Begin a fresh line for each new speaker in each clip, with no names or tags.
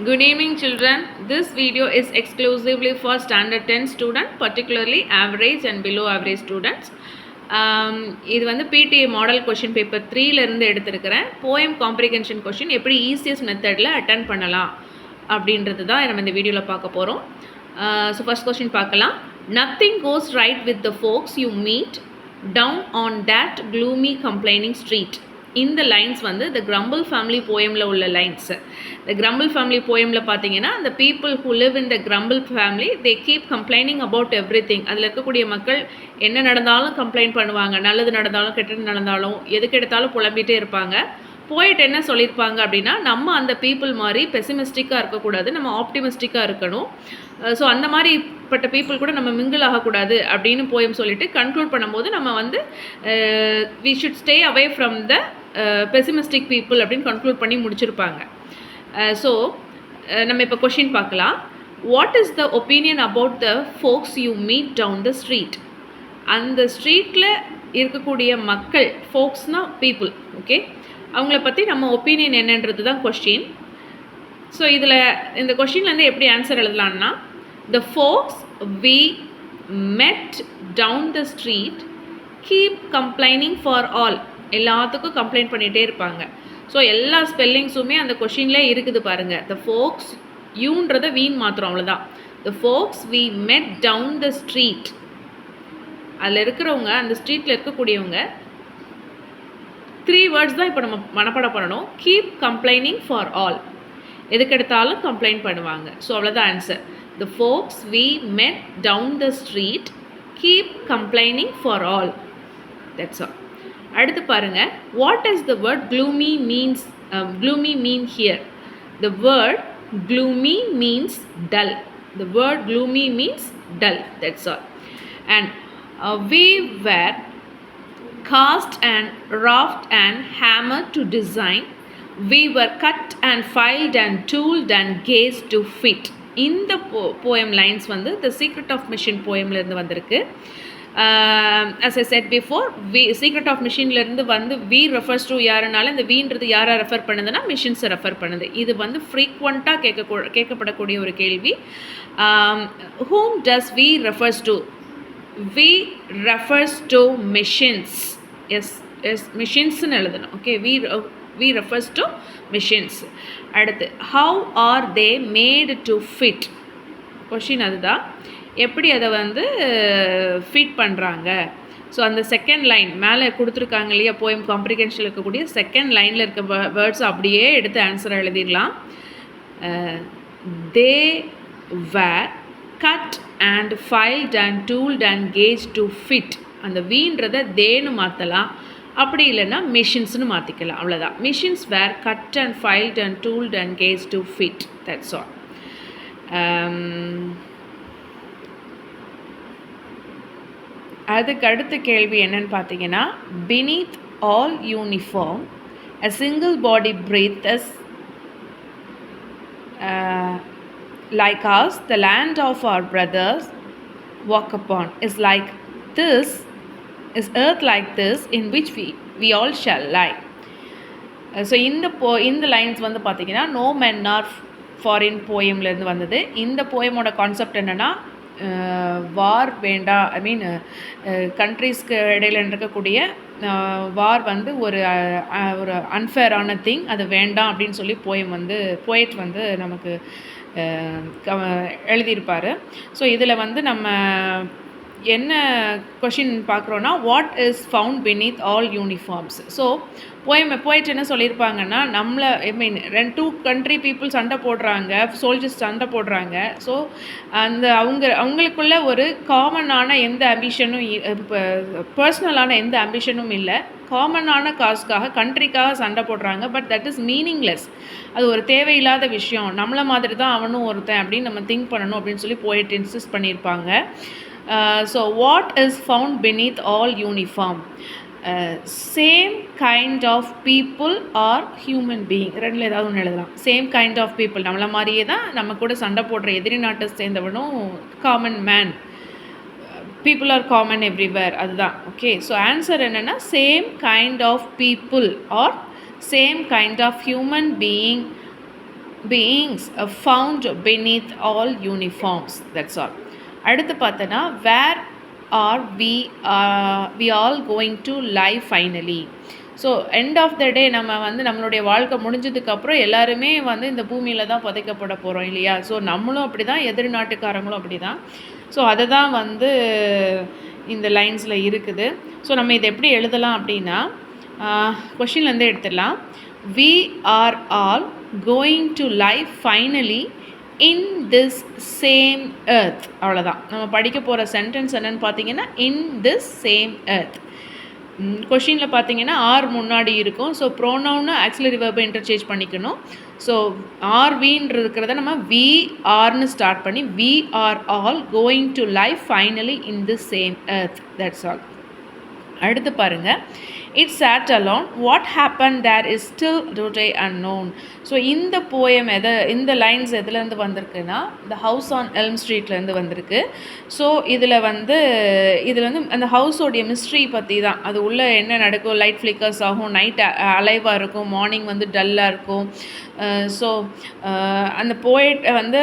Good evening, children. This video is exclusively for standard 10 student, particularly average and below average students. இது வந்து PTA model question paper 3ல இருந்து எடுத்திருக்கிறேன். Poem comprehension question எப்படி easiest மெத்தடில் attend பண்ணலாம் அப்படின்றது தான் நம்ம இந்த வீடியோவில் பார்க்க போகிறோம். ஸோ ஃபர்ஸ்ட் கொஷின் பார்க்கலாம். Nothing goes right with the folks you meet down on that gloomy complaining street. இந்த லைன்ஸ் வந்து த கிரம்பிள் ஃபேமிலி போயமில் உள்ள லைன்ஸ். த கிரம்பிள் ஃபேமிலி போயமில் பார்த்தீங்கன்னா அந்த people who live in the crumble family they keep complaining about every thing. அதில் இருக்கக்கூடிய மக்கள் என்ன நடந்தாலும் கம்ப்ளைண்ட் பண்ணுவாங்க, நல்லது நடந்தாலும் கெட்டது நடந்தாலும் எதுக்கு எடுத்தாலும் புலம்பிகிட்டே இருப்பாங்க. போயிட்டு என்ன சொல்லியிருப்பாங்க அப்படின்னா, நம்ம அந்த பீப்புள் மாதிரி பெசிமிஸ்டிக்காக இருக்கக்கூடாது, நம்ம ஆப்டிமிஸ்டிக்காக இருக்கணும். ஸோ அந்த மாதிரிப்பட்ட பீப்புள் கூட நம்ம மிங்கிள் ஆகக்கூடாது அப்படின்னு போயம் சொல்லிட்டு கன்க்ளூட் பண்ணும்போது நம்ம வந்து we should stay away from the pessimistic people அப்படின்னு கன்க்ளூட் பண்ணி முடிச்சிருப்பாங்க. ஸோ நம்ம இப்போ கொஷின் பார்க்கலாம். What is the opinion about the folks you meet down the street? அந்த ஸ்ட்ரீட்டில் இருக்கக்கூடிய மக்கள், ஃபோக்ஸ்னால் பீப்புள், ஓகே, அவங்கள பற்றி நம்ம ஒப்பீனியன் என்னன்றது தான் கொஷின். ஸோ இதில் இந்த கொஷின்லேருந்து எப்படி ஆன்சர் எழுதலான்னா, the folks we met down the street keep complaining for all. எல்லாத்துக்கும் கம்ப்ளைண்ட் பண்ணிகிட்டே இருப்பாங்க. ஸோ எல்லா ஸ்பெல்லிங்ஸுமே அந்த கொஷின்லேயே இருக்குது பாருங்கள். த ஃபோக்ஸ் யூன்றதை வீண் மாத்திரம், அவ்வளோதான். The folks we met down the street, அதில் இருக்கிறவங்க, அந்த ஸ்ட்ரீட்டில் இருக்கக்கூடியவங்க 3 வேர்ட்ஸ் தான் இப்போ நம்ம மனப்பாடம் பண்ணணும். கீப் கம்ப்ளைனிங் ஃபார் ஆல், எதுக்கெடுத்தாலும் கம்ப்ளைண்ட் பண்ணுவாங்க. ஸோ அவ்வளோதான் answer. The folks we met down the street keep complaining for all. That's all. அடுத்து பாருங்கள். What is the word gloomy means gloomy mean here? The word gloomy means dull. The word gloomy means dull. That's all. And we were cast and wrought and hammered to design. We were cut and filed and tooled and gazed to fit. இந்த poem lines வந்து The Secret of Machine poemலேருந்து வந்திருக்கு. As I said before, Secret of Machineலேருந்து வந்து we refers to யாருனால இந்த வீன்றது யாரை refer பண்ணுதுன்னா மிஷின்ஸை refer பண்ணுது. இது வந்து ஃப்ரீக்வெண்ட்டாக கேட்கப்படக்கூடிய ஒரு கேள்வி. whom does we refers to? we refers to machines. yes machines-னு எழுதணும். Okay, we refers to machines. அடுத்து, how are they made to fit? Question அதுதான், எப்படி அதை வந்து ஃபிட் பண்ணுறாங்க. ஸோ அந்த செகண்ட் லைன் மேலே கொடுத்துருக்காங்க இல்லையா, போயம் காம்ப்ரிஹென்ஷனில் இருக்கக்கூடிய செகண்ட் லைனில் இருக்க வேர்ட்ஸ் அப்படியே எடுத்து ஆன்சரை எழுதிடலாம். They were cut and filed and tooled and gauge to fit. அந்த வீன்றதை தேன்னு மாற்றலாம், அப்படி இல்லைன்னா மிஷின்ஸ்னு மாற்றிக்கலாம், அவ்வளோதான். Machines were cut and filed and tooled and gauge to fit. That's all. அதுக்கு அடுத்த கேள்வி என்னன்னு பார்த்தீங்கன்னா, beneath all uniform a single body breathes like us, the land of our brothers walk upon is like this, is earth like this in which we all shall lie. So இந்த lines வந்து பார்த்தீங்கன்னா know men are foreign போயம்லேருந்து வந்தது. இந்த போயமோட concept என்னென்னா, வார் வேண்டாம், ஐ மீன் கண்ட்ரீஸ்க்கு இடையில் இருக்கக்கூடிய வார் வந்து ஒரு அன்ஃபேரான திங், அது வேண்டாம் அப்படின்னு சொல்லி போயட் வந்து நமக்கு எழுதியிருப்பார். ஸோ இதில் வந்து நம்ம என்ன கொஷின் பார்க்குறோன்னா, what is found beneath all uniforms. So போயிட்டு என்ன சொல்லியிருப்பாங்கன்னா, நம்மளை ஐ மீன் 2 கண்ட்ரி பீப்புள் சண்டை போடுறாங்க, சோல்ஜர்ஸ் சண்டை போடுறாங்க. ஸோ அந்த அவங்களுக்குள்ள ஒரு காமனான எந்த ஆம்பிஷனும், பர்சனலான எந்த ஆம்பிஷனும் இல்லை, காமனான காஸ்க்காக கண்ட்ரிக்காக சண்டை போடுறாங்க. பட் தட் இஸ் மீனிங்லெஸ், அது ஒரு தேவையில்லாத விஷயம். நம்மளை மாதிரி தான் அவனும் ஒருத்தன் அப்படின்னு நம்ம திங்க் பண்ணணும் அப்படின்னு சொல்லி போயிட்டு இன்சிஸ்ட் பண்ணியிருப்பாங்க. So what is found beneath all uniform? Same kind of people are human being. ரெண்டில் ஏதாவது ஒன்று எழுதலாம். சேம் கைண்ட் ஆஃப் பீப்புள், நம்மளை மாதிரியே தான் நம்ம கூட சண்டை போடுற எதிரி நாட்டை சேர்ந்தவனும் common man. People are common everywhere, அதுதான். ஓகே, ஸோ ஆன்சர் என்னென்னா same kind of people are same kind of human being beings found beneath all uniforms. That's all. அடுத்து பார்த்தனா where are we all going to lie finally. So end of the day நம்ம வந்து நம்மளுடைய வாழ்க்கை முடிஞ்சதுக்கப்புறம் எல்லாருமே வந்து இந்த பூமியில் தான் புதைக்கப்பட போகிறோம் இல்லையா. ஸோ நம்மளும் அப்படி தான், எதிர் நாட்டுக்காரங்களும் அப்படி தான். ஸோ அதை தான் வந்து இந்த லைன்ஸில் இருக்குது. ஸோ நம்ம இதை எப்படி எழுதலாம் அப்படின்னா, கொஷின்லேருந்தே எடுத்துடலாம். we are all going to lie finally in this same earth. அவ்வளோதான் நம்ம படிக்க போகிற சென்டென்ஸ் என்னென்னு பார்த்தீங்கன்னா, in this same earth. கொஷினில் பார்த்தீங்கன்னா ஆர் முன்னாடி இருக்கும். ஸோ ப்ரோனவுன்னு ஆக்சிலரி வெர்பை இன்டர்சேஞ்ச் பண்ணிக்கணும். ஸோ ஆர்வின்னு இருக்கிறத நம்ம வி ஆர்னு ஸ்டார்ட் பண்ணி we are all going to life finally in the same earth. That's all. அடுத்து பாருங்கள், it's sat alone, what happened there is still today unknown. So இந்த போயம் இந்த லைன்ஸ் எதுலேருந்து வந்திருக்குன்னா, த ஹவுஸ் ஆன் எல்ம் ஸ்ட்ரீட்லேருந்து வந்திருக்கு. So இதில் வந்து அந்த ஹவுஸோடைய மிஸ்ட்ரி பற்றி தான். அது உள்ளே என்ன நடக்கும், லைட் ஃப்ளிக்கர்ஸ் ஆகும், நைட் அலைவாக இருக்கும், மார்னிங் வந்து டல்லாக இருக்கும். ஸோ அந்த போயிட் வந்து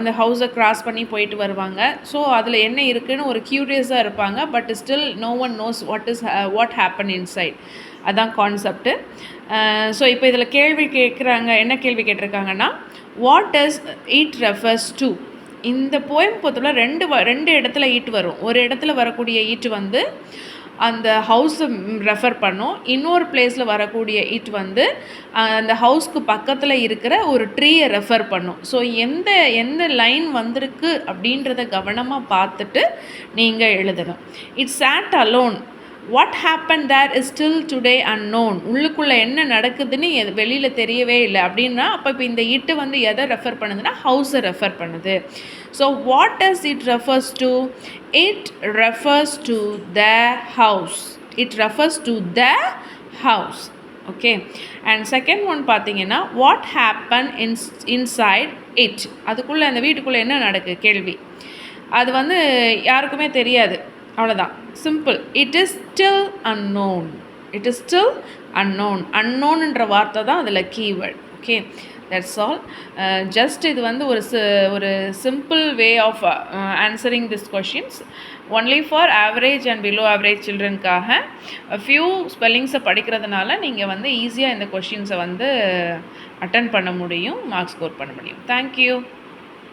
அந்த ஹவுஸை க்ராஸ் பண்ணி போயிட்டு வருவாங்க. ஸோ அதில் என்ன இருக்குதுன்னு ஒரு க்யூரியஸாக இருப்பாங்க. But still no one knows what happen inside. அதான் கான்செப்ட்டு. ஸோ இப்போ இதில் கேள்வி கேட்குறாங்க. என்ன கேள்வி கேட்டிருக்காங்கன்னா, what does it refers to. இந்த போயம் பொறுத்தவரை ரெண்டு இடத்துல ஈட் வரும். ஒரு இடத்துல வரக்கூடிய ஈட் வந்து அந்த ஹவுஸை ரெஃபர் பண்ணும். இன்னொரு பிளேஸில் வரக்கூடிய இட் வந்து அந்த ஹவுஸ்க்கு பக்கத்தில் இருக்கிற ஒரு ட்ரீயை ரெஃபர் பண்ணும். ஸோ எந்த லைன் வந்திருக்கு அப்படின்றத கவனமாக பார்த்துட்டு நீங்கள் எழுதணும். It's sat alone, what happened there is still today unknown. உள்ளுக்குள்ளே என்ன நடக்குதுன்னு வெளியில் தெரியவே இல்லை அப்படின்னா, அப்போ இப்போ இந்த இட்டு வந்து எதை ரெஃபர் பண்ணுதுன்னா, ஹவுஸை ரெஃபர் பண்ணுது. So what does it refers to? It refers to the house. It refers to the house. Okay. And second one பார்த்தீங்கன்னா, வாட் ஹேப்பன் இன்சைட் இட். அதுக்குள்ளே அந்த வீட்டுக்குள்ளே என்ன நடக்குது கேள்வி. அது வந்து யாருக்குமே தெரியாது. அவ்வளோதான், simple. It is still unknown. It is still unknown. அன்னோன்ன்ற வார்த்தை தான் அதில் keyword. Okay, that's all. Just இது வந்து ஒரு simple way of answering this questions only for average and below average சில்ட்ரனுக்காக. ஃபியூ ஸ்பெல்லிங்ஸை படிக்கிறதுனால நீங்கள் வந்து ஈஸியாக இந்த கொஷின்ஸை வந்து அட்டன் பண்ண முடியும், மார்க்ஸ் ஸ்கோர் பண்ண முடியும். தேங்க்யூ.